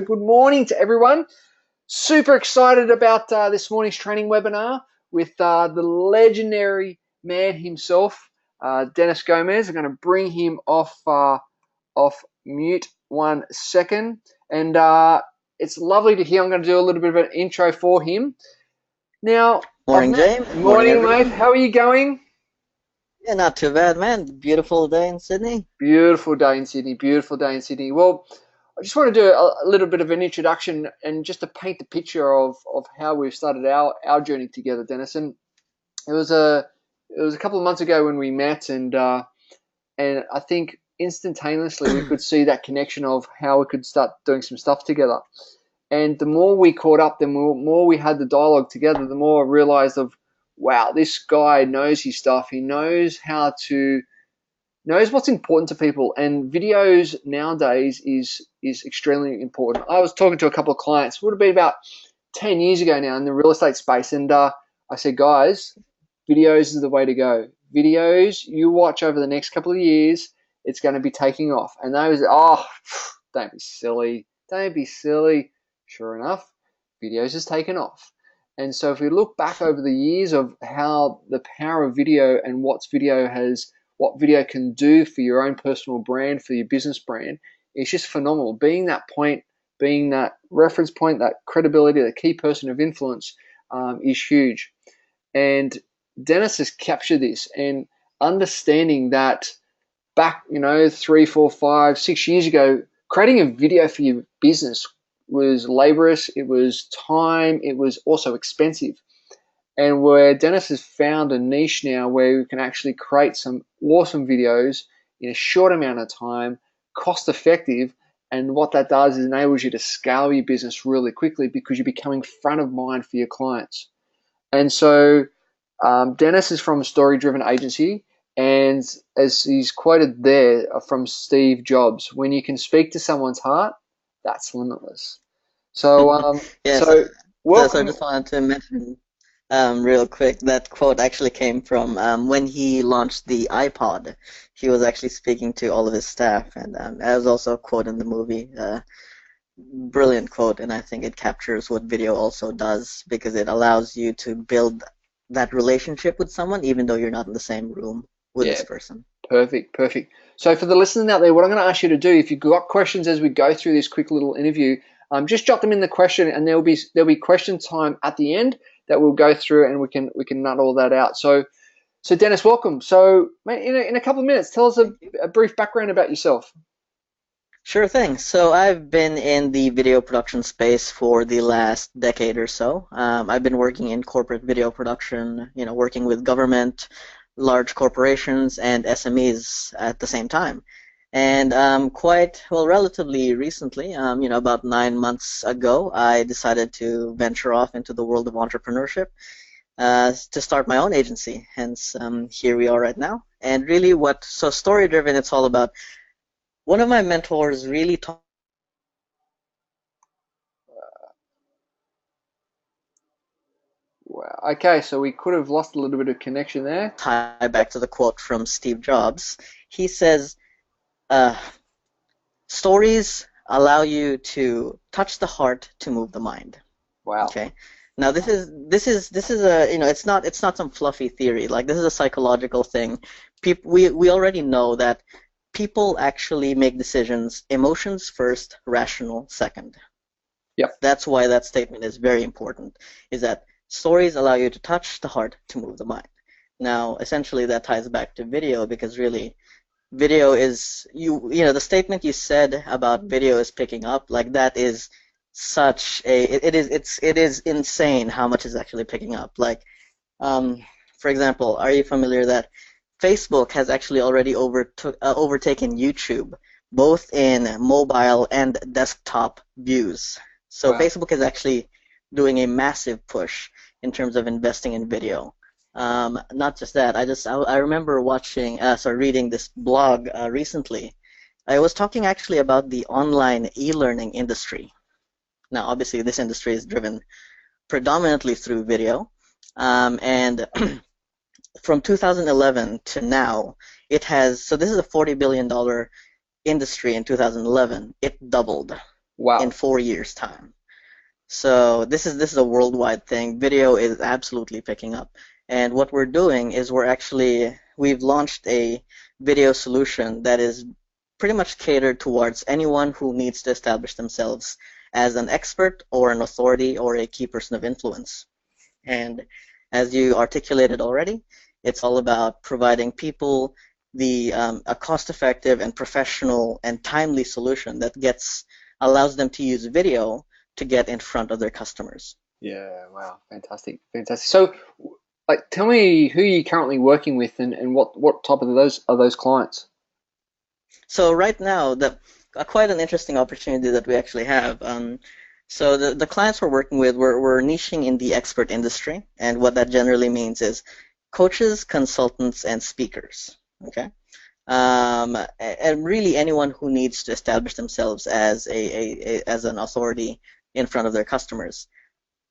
Good morning to everyone. Super excited about this morning's training webinar with the legendary man himself, Dennis Gomez. I'm going to bring him off mute 1 second, and it's lovely to hear. I'm going to do a little bit of an intro for him. Now, Morning, James. Morning, morning, mate. everyone. How are you going? Yeah, not too bad, man. Beautiful day in Sydney. Beautiful day in Sydney. Beautiful day in Sydney. Well, I just want to do a little bit of an introduction and just to paint the picture of how we've started our journey together, Dennis. And it was a couple of months ago when we met, and I think instantaneously we could see that connection of how we could start doing some stuff together. And the more we caught up, the more we had the dialogue together, the more I realized of, wow, this guy knows his stuff. He knows what's important to people, and videos nowadays is extremely important. I was talking to a couple of clients, would have been about 10 years ago now in the real estate space, and I said, guys, videos is the way to go. Videos you watch over the next couple of years, it's going to be taking off. And they was, oh, don't be silly, don't be silly. Sure enough, videos has taken off. And so if we look back over the years of how the power of video and what video can do for your own personal brand, for your business brand, it's just phenomenal. Being that point, being that reference point, that credibility, that key person of influence is huge. And Dennis has captured this and understanding that back, 3, 4, 5, 6 years ago, creating a video for your business was laborious, it was time, it was also expensive. And where Dennis has found a niche now where we can actually create some awesome videos in a short amount of time, cost effective, and what that does is enables you to scale your business really quickly because you're becoming front of mind for your clients. And so Dennis is from a Story Driven Agency, and as he's quoted there from Steve Jobs, when you can speak to someone's heart, that's limitless. So, Yes, so I welcome. just wanted to mention real quick that quote actually came from when he launched the iPod. He was actually speaking to all of his staff, and that was also a quote in the movie. Brilliant quote, and I think it captures what video also does because it allows you to build that relationship with someone even though you're not in the same room with Yeah, this person. perfect, perfect. So for the listeners out there, what I'm going to ask you to do, if you've got questions as we go through this quick little interview, just jot them in the question, and there'll be question time at the end that we'll go through, and we can nut all that out. So Dennis, welcome. So mate, in a couple of minutes, tell us Thank you. a brief background about yourself. Sure thing. So I've been in the video production space for the last decade or so. I've been working in corporate video production, working with government, large corporations, and SMEs at the same time. And quite, well, relatively recently, about 9 months ago, I decided to venture off into the world of entrepreneurship to start my own agency. Hence, here we are right now. And really so story driven, it's all about one of my mentors really taught Wow. Okay, so we could have lost a little bit of connection there. tie back to the quote from Steve Jobs. He says, uh, stories allow you to touch the heart to move the mind. Wow. Okay. Now this is a it's not some fluffy theory. Like this is a psychological thing. We already know that people actually make decisions emotions first, rational second. Yep. That's why that statement is very important, is that stories allow you to touch the heart to move the mind. Now, essentially that ties back to video because really video is the statement you said about video is picking up, like that is such a it is insane how much is actually picking up. Like um for example, are you familiar that Facebook has actually already overtaken YouTube, both in mobile and desktop views. So Wow. Facebook is actually doing a massive push in terms of investing in video. Not just that, I remember reading this blog recently. I was talking actually about the online e-learning industry. Now, obviously, this industry is driven predominantly through video, and from 2011 to now, so this is a $40 billion industry in 2011. It doubled. in Wow. 4 years' time. So this is a worldwide thing. Video is absolutely picking up. And what we're doing is we've launched a video solution that is pretty much catered towards anyone who needs to establish themselves as an expert or an authority or a key person of influence. And as you articulated already, it's all about providing people a cost-effective and professional and timely solution that allows them to use video to get in front of their customers. Yeah, wow, fantastic, fantastic. So, like, tell me who you're currently working with, and what type of those clients. So right now, quite an interesting opportunity that we actually have. So the clients we're working with, we're niching in the expert industry, and what that generally means is coaches, consultants, and speakers. Okay. And really anyone who needs to establish themselves as as an authority in front of their customers.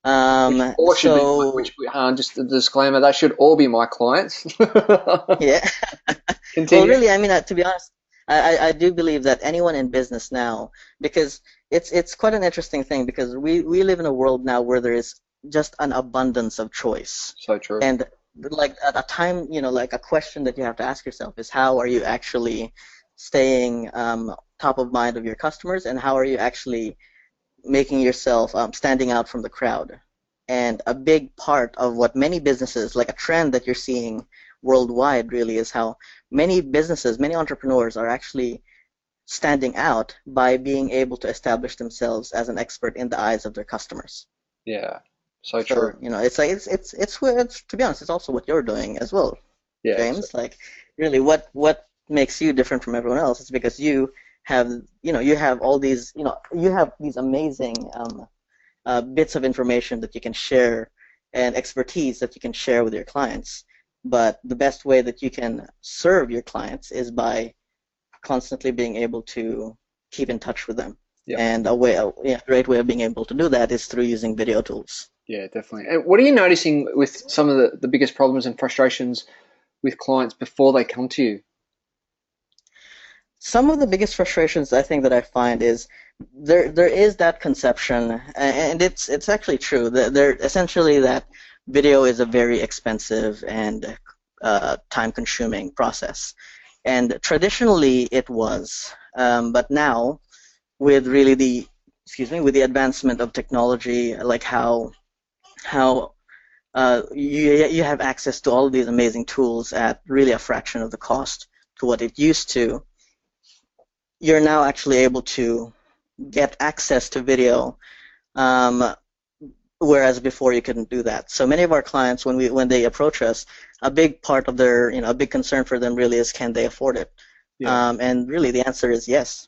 Which Um, all should be so just a disclaimer. That should all be my clients. yeah, well, Continue. really, I mean, to be honest, I do believe that anyone in business now, because it's quite an interesting thing because we live in a world now where there is just an abundance of choice. So true. And like at a time, like a question that you have to ask yourself is how are you actually staying top of mind of your customers, and how are you actually making yourself standing out from the crowd? And a big part of what many businesses, like a trend that you're seeing worldwide, really is how many businesses, many entrepreneurs are actually standing out by being able to establish themselves as an expert in the eyes of their customers. Yeah, so So, true. it's like it's to be honest, it's also what you're doing as well, Yeah, James. Like, really, what makes you different from everyone else is because have, you have all these, you have these amazing bits of information that you can share and expertise that you can share with your clients. But the best way that you can serve your clients is by constantly being able to keep in touch with them. yeah, And a great way of being able to do that is through using video tools. yeah, definitely. And what are you noticing with some of the biggest problems and frustrations with clients before they come to you? Some of the biggest frustrations I think that I find is there is that conception, and it's actually true that there essentially that video is a very expensive and time-consuming process, and traditionally it was, but now with really with the advancement of technology, like how you have access to all of these amazing tools at really a fraction of the cost to what it used to, you're now actually able to get access to video, um, whereas before you couldn't do that. So many of our clients, when they approach us, a big part of their, a big concern for them really is can they afford it? Yeah, And really the answer is yes.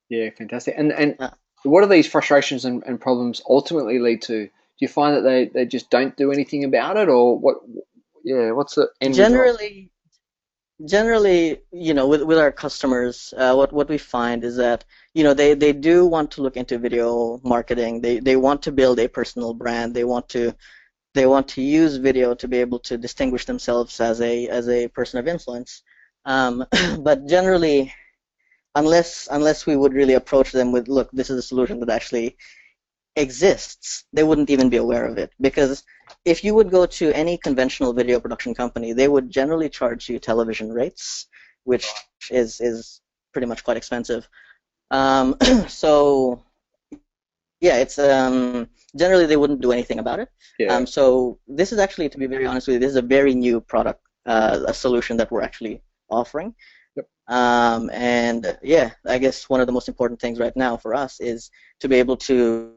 yeah, fantastic. And Uh, what do these frustrations and problems ultimately lead to? Do you find that they just don't do anything about it, or what? Yeah, what's the end result? generally, generally, with our customers, what we find is that, they do want to look into video marketing. They want to build a personal brand. They want to use video to be able to distinguish themselves as a person of influence. But generally, unless we would really approach them with, look, this is a solution that actually exists, they wouldn't even be aware of it. Because if you would go to any conventional video production company, they would generally charge you television rates, which is pretty much quite expensive. Um, so yeah, it's generally they wouldn't do anything about it. Yeah, So this is actually, to be very honest with you, this is a very new product, a solution that we're actually offering. yep. And yeah, I guess one of the most important things right now for us is to be able to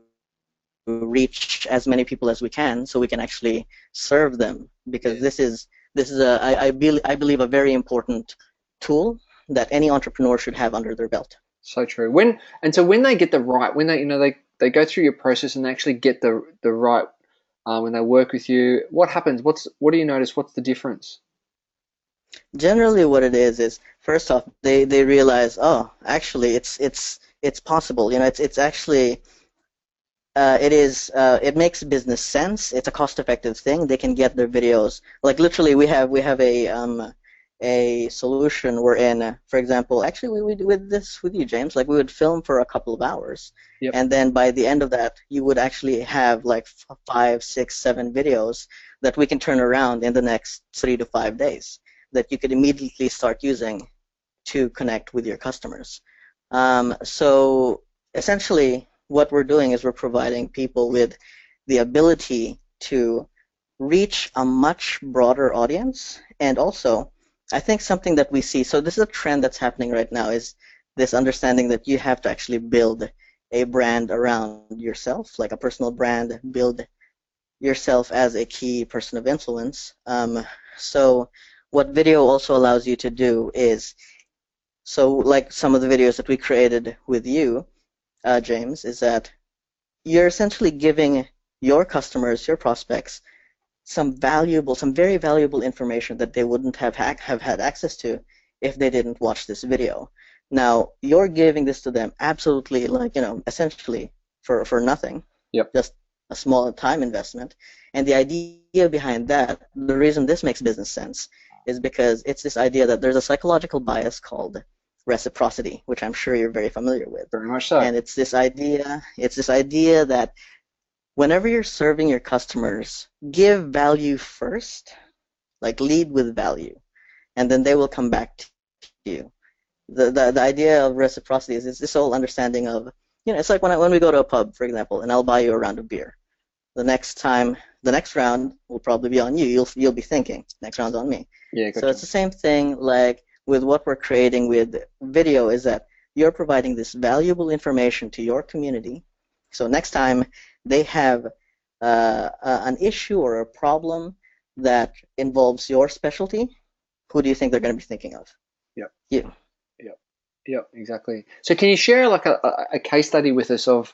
reach as many people as we can so we can actually serve them, because Yeah. this is I believe a very important tool that any entrepreneur should have under their belt. So true. When they get the right, when they go through your process and they actually get the right, when they work with you, what happens? What do you notice? What's the difference? Generally, what it is first off, they realize, oh, actually, it's possible. It's actually it makes business sense. It's a cost-effective thing. They can get their videos. Like literally, we have a solution wherein, for example, actually we would with this with you, James, like we would film for a couple of hours, Yep. and then by the end of that, you would actually have like five, six, seven videos that we can turn around in the next 3 to 5 days that you could immediately start using to connect with your customers. So essentially, what we're doing is we're providing people with the ability to reach a much broader audience, and also I think something that we see, so this is a trend that's happening right now, is this understanding that you have to actually build a brand around yourself, like a personal brand, build yourself as a key person of influence. So what video also allows you to do is, so like some of the videos that we created with you, James, is that you're essentially giving your customers, your prospects, some very valuable information that they wouldn't have had access to if they didn't watch this video. Now, you're giving this to them absolutely, like, essentially for nothing, Yep. just a small time investment. And the idea behind that, the reason this makes business sense, is because it's this idea that there's a psychological bias called reciprocity, which I'm sure you're very familiar with. Very much so. And it's this idea that whenever you're serving your customers, give value first, like lead with value, and then they will come back to you. The idea of reciprocity is this whole understanding of, it's like when we go to a pub, for example, and I'll buy you a round of beer. The next round will probably be on you. You'll be thinking, next round's on me. Yeah, gotcha. So it's the same thing like with what we're creating with video, is that you're providing this valuable information to your community. So next time they have an issue or a problem that involves your specialty, who do you think they're going to be thinking of? Yep. You. Yep, exactly. So can you share like a case study with us of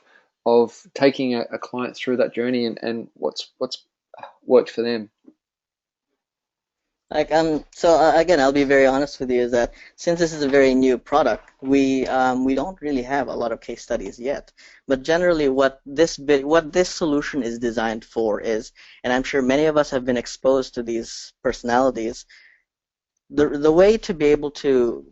taking a client through that journey and what's worked for them? Like again, I'll be very honest with you, is that since this is a very new product, we don't really have a lot of case studies yet. But generally, what this solution is designed for is, and I'm sure many of us have been exposed to these personalities, the way to be able to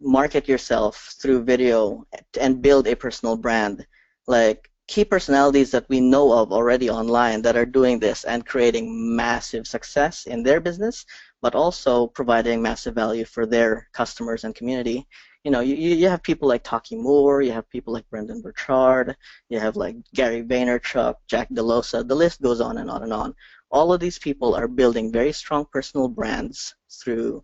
market yourself through video and build a personal brand, like key personalities that we know of already online that are doing this and creating massive success in their business, but also providing massive value for their customers and community. You have people like Taki Moore, you have people like Brendan Burchard, you have like Gary Vaynerchuk, Jack Delosa, the list goes on and on and on. All of these people are building very strong personal brands through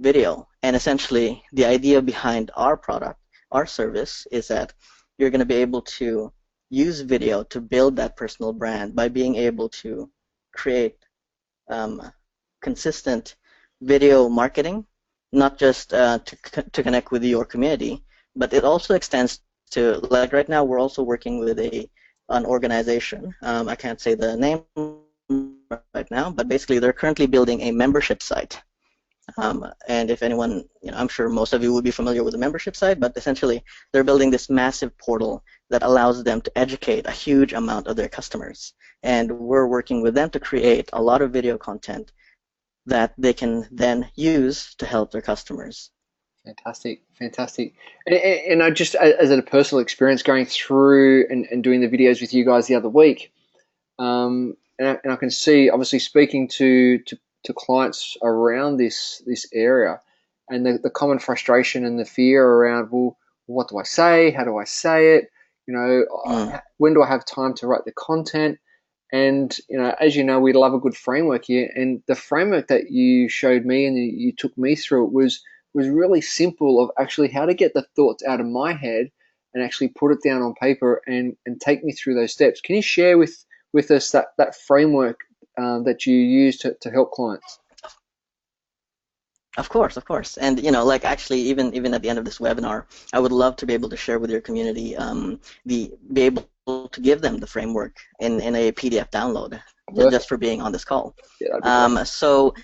video. And essentially, the idea behind our product, our service, is that you're going to be able to use video to build that personal brand by being able to create consistent video marketing, not just to connect with your community, but it also extends to, like right now, we're also working with an organization. I can't say the name right now, but basically they're currently building a membership site. And if anyone, I'm sure most of you would be familiar with the membership site, but essentially they're building this massive portal that allows them to educate a huge amount of their customers. And we're working with them to create a lot of video content that they can then use to help their customers. Fantastic. And I just, as a personal experience, going through and doing the videos with you guys the other week, and I can see, obviously, speaking to clients around this area, and the common frustration and the fear around, well, what do I say? How do I say it? When do I have time to write the content? And as you know, we love a good framework here. And the framework that you showed me and you took me through was really simple, of actually how to get the thoughts out of my head and actually put it down on paper and take me through those steps. Can you share with us that framework that you use to help clients? Of course. And like actually even at the end of this webinar, I would love to be able to share with your community be able to give them the framework in a PDF download just for being on this call. Yeah, so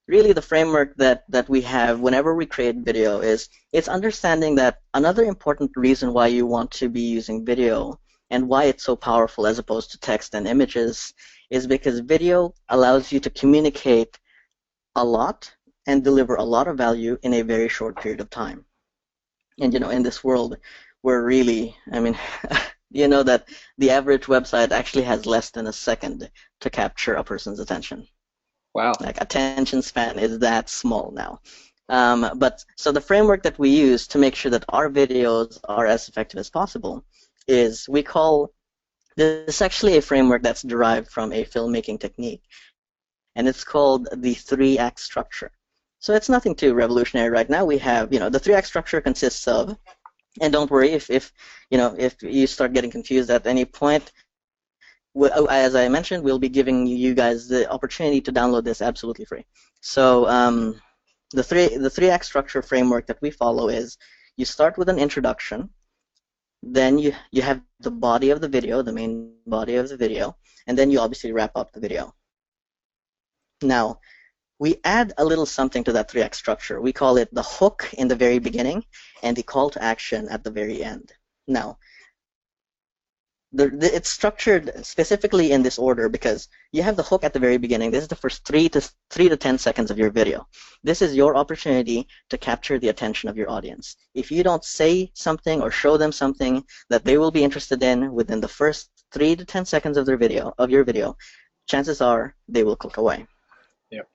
really the framework that we have whenever we create video is, it's understanding that another important reason why you want to be using video and why it's so powerful as opposed to text and images is because video allows you to communicate a lot and deliver a lot of value in a very short period of time. And in this world, we're really, I mean, that the average website actually has less than a second to capture a person's attention. Wow. Like attention span is that small now. But so the framework that we use to make sure that our videos are as effective as possible is this is actually a framework that's derived from a filmmaking technique, and it's called the 3-act structure. So it's nothing too revolutionary right now. We have, the 3-act structure consists of, and don't worry if you start getting confused at any point, as I mentioned, we'll be giving you guys the opportunity to download this absolutely free. So the 3-act structure framework that we follow is you start with an introduction, then you have the body of the video, the main body of the video, and then you obviously wrap up the video. Now, we add a little something to that 3-act structure. We call it the hook in the very beginning and the call to action at the very end. Now, it's structured specifically in this order because you have the hook at the very beginning. This is the first 3 to 10 seconds of your video. This is your opportunity to capture the attention of your audience. If you don't say something or show them something that they will be interested in within the first 3 to 10 seconds of your video, chances are they will click away. Yep.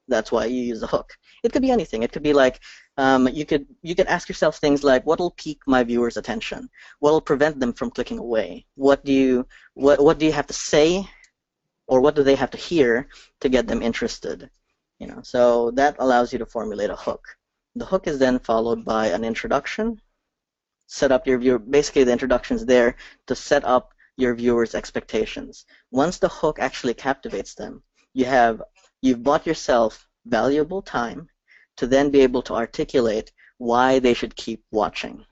That's why you use the hook. It could be anything. It could be like you could ask yourself things like, what will pique my viewers' attention? What will prevent them from clicking away? What do you have to say, or what do they have to hear to get them interested? So that allows you to formulate a hook. The hook is then followed by an introduction. Set up your viewer. Basically, the introduction is there to set up your viewers' expectations. Once the hook actually captivates them, you've bought yourself valuable time to then be able to articulate why they should keep watching.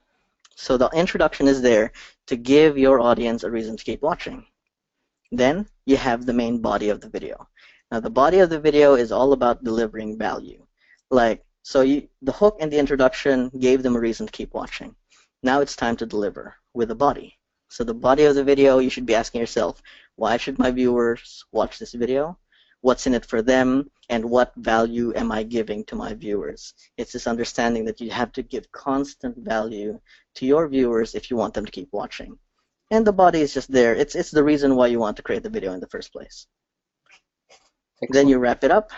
So the introduction is there to give your audience a reason to keep watching. Then you have the main body of the video. Now the body of the video is all about delivering value. The hook and the introduction gave them a reason to keep watching. Now it's time to deliver with a body. So the body of the video, you should be asking yourself, why should my viewers watch this video? What's in it for them, and what value am I giving to my viewers? It's this understanding that you have to give constant value to your viewers if you want them to keep watching. And the body is just there. It's the reason why you want to create the video in the first place. Excellent. Then you wrap it up.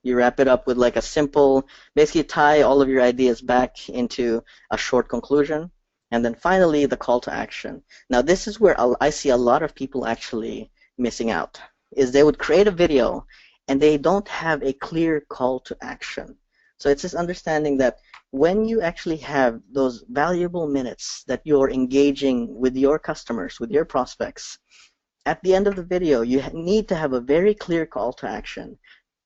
You wrap it up with like a simple, basically tie all of your ideas back into a short conclusion. And then finally, the call to action. Now this is where I see a lot of people actually missing out. Is they would create a video and they don't have a clear call to action. So it's this understanding that when you actually have those valuable minutes that you're engaging with your customers, with your prospects, at the end of the video, you need to have a very clear call to action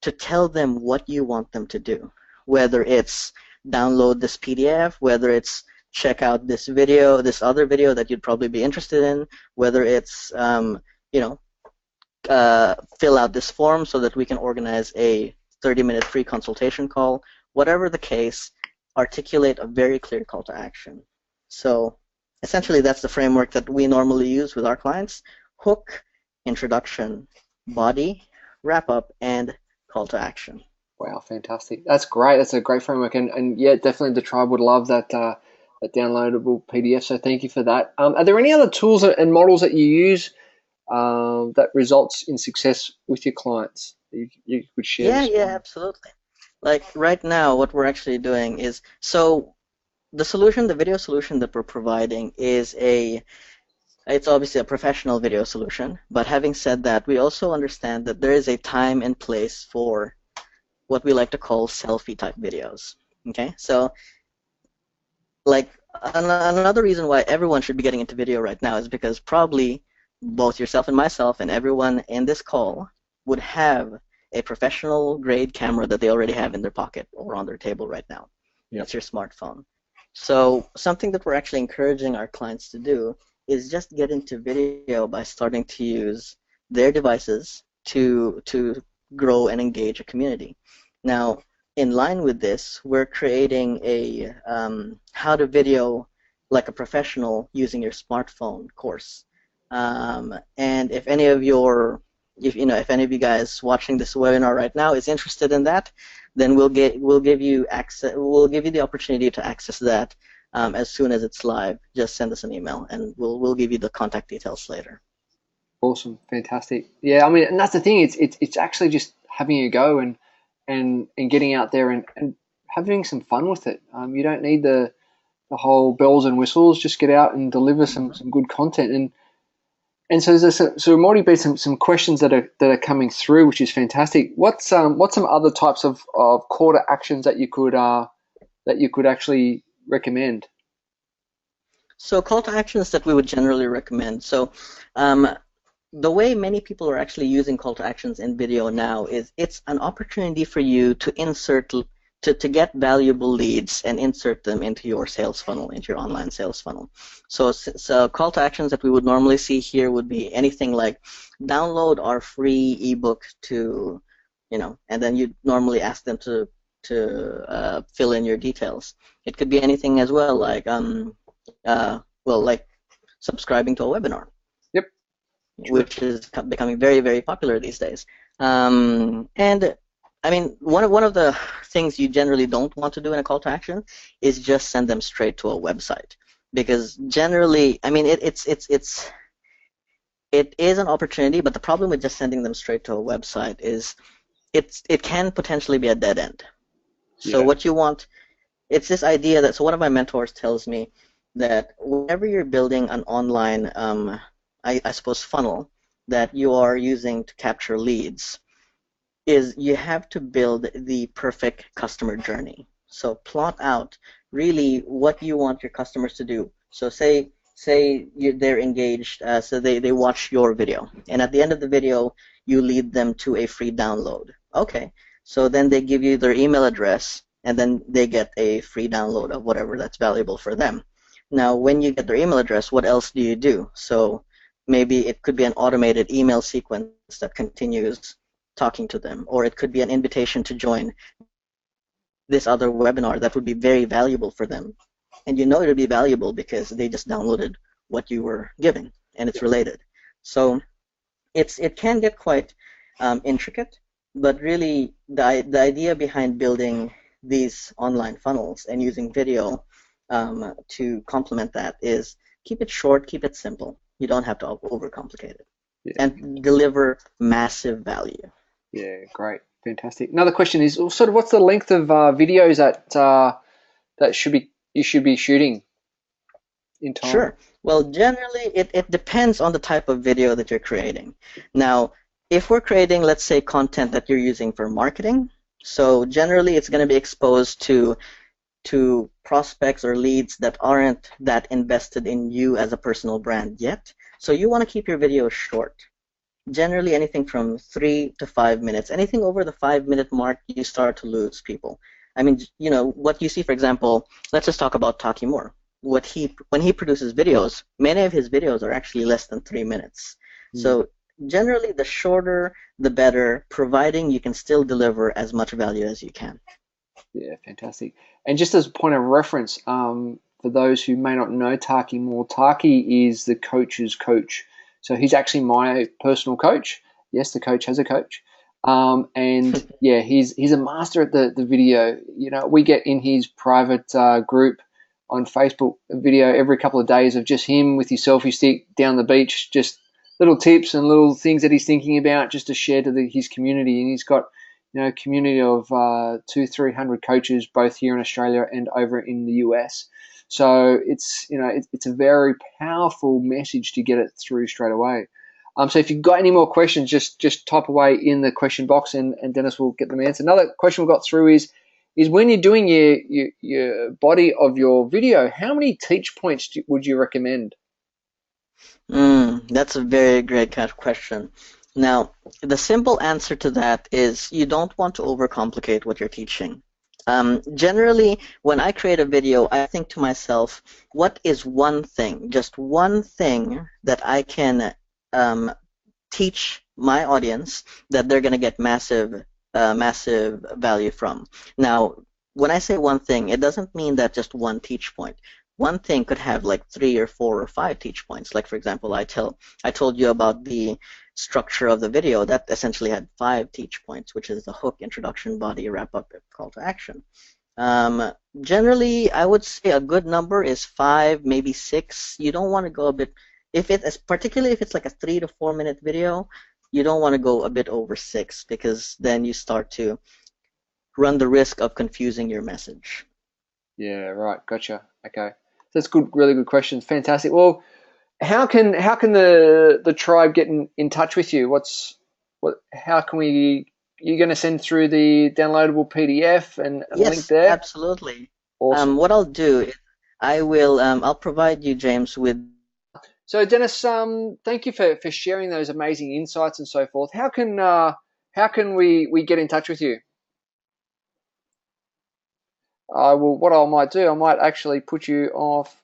to tell them what you want them to do. Whether it's download this PDF, whether it's check out this video, this other video that you'd probably be interested in, whether it's fill out this form so that we can organize a 30-minute free consultation call. Whatever the case, articulate a very clear call to action. So essentially, that's the framework that we normally use with our clients: hook, introduction, body, wrap up, and call to action. Wow, fantastic. That's great. That's a great framework. And yeah, definitely the tribe would love that downloadable PDF. So thank you for that. Are there any other tools and models that you use that results in success with your clients that you could share? Yeah, absolutely. Like right now, what we're actually doing is, so the video solution that we're providing is it's obviously a professional video solution, but having said that, we also understand that there is a time and place for what we like to call selfie type videos. Okay, so like another reason why everyone should be getting into video right now is because probably both yourself and myself and everyone in this call would have a professional grade camera that they already have in their pocket or on their table right now. Yep. That's your smartphone. So something that we're actually encouraging our clients to do is just get into video by starting to use their devices to grow and engage a community. Now, in line with this, we're creating a how to video like a professional using your smartphone course. And if any of your if any of you guys watching this webinar right now is interested in that, then we'll give you the opportunity to access that as soon as it's live. Just send us an email, and we'll give you the contact details later. Awesome, fantastic. Yeah, I mean, and that's the thing. It's actually just having a go and getting out there and having some fun with it. You don't need the whole bells and whistles. Just get out and deliver some good content. And so there's already been some questions that are coming through, which is fantastic. What's some other types of call to actions that you could actually recommend? So call to actions that we would generally recommend. So the way many people are actually using call to actions in video now is it's an opportunity for you to insert to get valuable leads and insert them into your sales funnel, into your online sales funnel. So call to actions that we would normally see here would be anything like download our free ebook to, and then you normally ask them to fill in your details. It could be anything as well, like like subscribing to a webinar. Yep. Which is becoming very, very popular these days. And I mean, one of the things you generally don't want to do in a call to action is just send them straight to a website, because generally, I mean, it is an opportunity, but the problem with just sending them straight to a website is it can potentially be a dead end. So what you want, it's this idea that, so one of my mentors tells me that whenever you're building an online, I suppose, funnel that you are using to capture leads, is you have to build the perfect customer journey. So plot out really what you want your customers to do. So say they're engaged, so they watch your video, and at the end of the video you lead them to a free download. Okay, so then they give you their email address, and then they get a free download of whatever that's valuable for them. Now when you get their email address, what else do you do? So maybe it could be an automated email sequence that continues talking to them, or it could be an invitation to join this other webinar that would be very valuable for them. And it would be valuable because they just downloaded what you were giving, and it's related. So it can get quite intricate, but really the idea behind building these online funnels and using video to complement that is keep it short, keep it simple. You don't have to overcomplicate it, and deliver massive value. Yeah, great, fantastic. Another question is sort of what's the length of videos that you should be shooting in time? Sure. Well, generally it depends on the type of video that you're creating. Now, if we're creating, let's say, content that you're using for marketing, so generally it's going to be exposed to prospects or leads that aren't that invested in you as a personal brand yet. So you want to keep your videos short. Generally anything from 3 to 5 minutes. Anything over the 5-minute mark, you start to lose people. I mean, what you see, for example, let's just talk about Taki Moore. When he produces videos, many of his videos are actually less than 3 minutes. So generally the shorter the better, providing you can still deliver as much value as you can. Yeah, fantastic. And just as a point of reference, for those who may not know Taki Moore, Taki is the coach's coach. So he's actually my personal coach. Yes, the coach has a coach. And yeah, he's a master at the video. We get in his private group on Facebook a video every couple of days of just him with his selfie stick down the beach, just little tips and little things that he's thinking about just to share to his community. And he's got a community of 200-300 coaches both here in Australia and over in the US. So it's a very powerful message to get it through straight away. So if you've got any more questions, just type away in the question box, and Dennis will get them answered. Another question we got through is when you're doing your body of your video, how many teach points would you recommend? That's a very great question. Now, the simple answer to that is you don't want to overcomplicate what you're teaching. Generally, when I create a video, I think to myself, what is one thing, just one thing that I can teach my audience that they're going to get massive value from. Now, when I say one thing, it doesn't mean that just one teach point. one thing could have like 3 or 4 or 5 teach points. Like for example, I told you about the structure of the video that essentially had 5 teach points, which is the hook, introduction, body, wrap up, call to action. Generally, I would say a good number is 5, maybe 6. You don't want to go a bit, if it is particularly if it's like a 3 to 4 minute video, you don't want to go a bit over 6 because then you start to run the risk of confusing your message. Yeah, right. Gotcha. Okay. That's good, really good questions. Fantastic. Well, how can the tribe get in touch with you? How can we you're going to send through the downloadable PDF and a link Yes, there? absolutely. Awesome. What I'll do is I'll provide you, James, with. So Dennis, thank you for sharing those amazing insights and so forth. How can we get in touch with you? What I might do, I might actually put you off.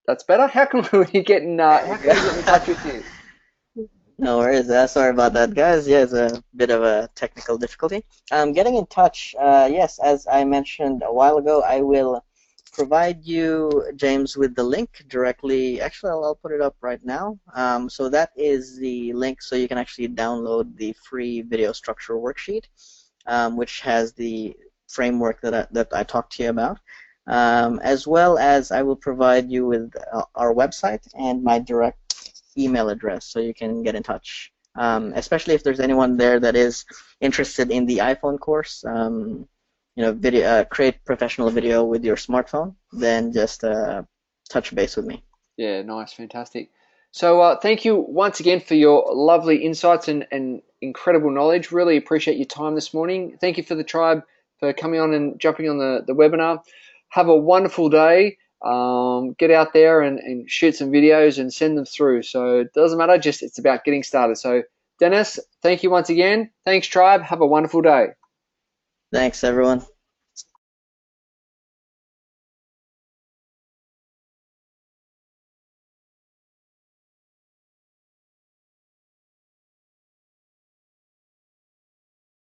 That's better. How can we get in touch with you? No worries. Sorry about that, guys. Yeah, it's a bit of a technical difficulty. Getting in touch. Yes, as I mentioned a while ago, I will provide you, James, with the link directly. Actually, I'll put it up right now. So that is the link, so you can actually download the free video structure worksheet, which has the framework that I talked to you about. As well as I will provide you with our website and my direct email address so you can get in touch. Especially if there's anyone there that is interested in the iPhone course, create professional video with your smartphone, then just touch base with me. Yeah, nice, fantastic. So thank you once again for your lovely insights and incredible knowledge. Really appreciate your time this morning. Thank you for the tribe for coming on and jumping on the webinar. Have a wonderful day. Get out there and shoot some videos and send them through. So it doesn't matter, just it's about getting started. So Dennis, thank you once again. Thanks, tribe. Have a wonderful day. Thanks, everyone.